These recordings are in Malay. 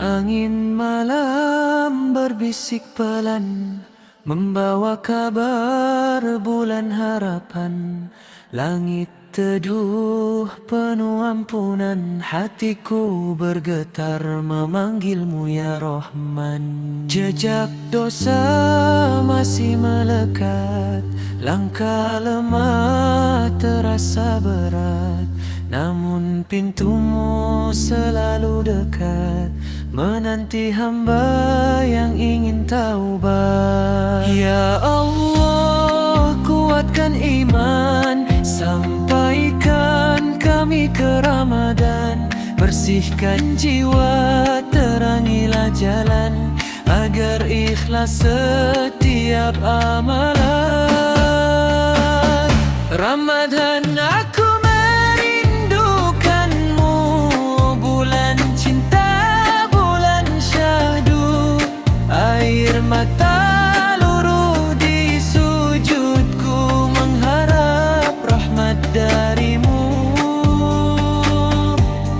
Angin malam berbisik pelan, membawa kabar bulan harapan. Langit teduh penuh ampunan, hatiku bergetar memanggilmu ya Rahman. Jejak dosa masih melekat, langkah lemah terasa berat, namun pintumu selalu dekat, menanti hamba yang ingin taubat. Ya Allah, kuatkan iman, sampaikan kami ke Ramadan. Bersihkan jiwa, terangilah jalan, agar ikhlas setiap amalan. Ramadan, aku merindukanmu, bulan cinta, bulan syahdu. Air mata luruh di sujudku, mengharap rahmat darimu.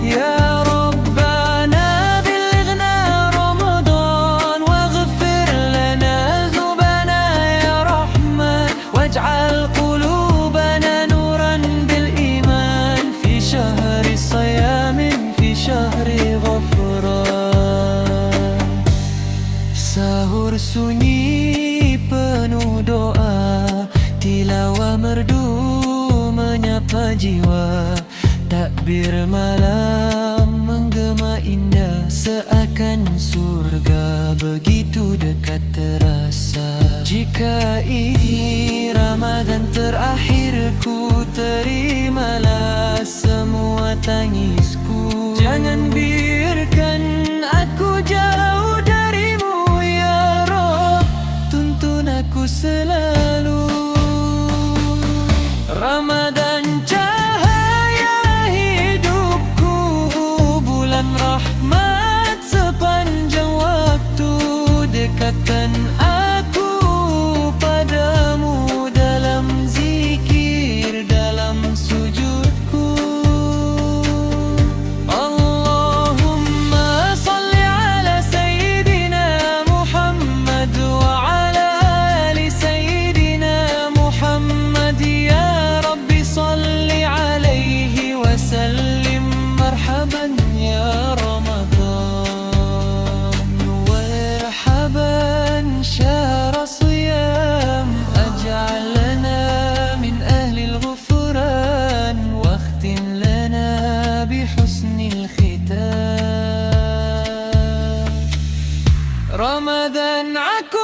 Ya Rabbana balighna Ramadan, waghfir lana dhunubana ya Rahman, waj'al qulubana nuran bil iman, fi syahri siyamin, fi syahri ghafran. Sahur sunyi penuh doa, tilawah merdu menyapa jiwa. Takbir malam menggema indah, seakan surga begitu dekat terasa. Jika ini Ramadan terakhirku, terimalah semua tangisku. Jangan biarkan aku jauh darimu ya Rabb, tuntun aku selalu. Ramadan cahaya hidupku, bulan rahmat sepanjang waktu. Dekatkan aku padamu dalam zikir, dalam sujudku. Allahumma salli ala Sayyidina Muhammad wa ala ali Sayyidina Muhammad. Ya Rabbi salli alaihi wa sallim. Marhaban ya Ramadan, marhaban syahr siyam. Aj'al lana min ahli al-ghufran, wakhtim lana bihusnil khitam. Ramadan aku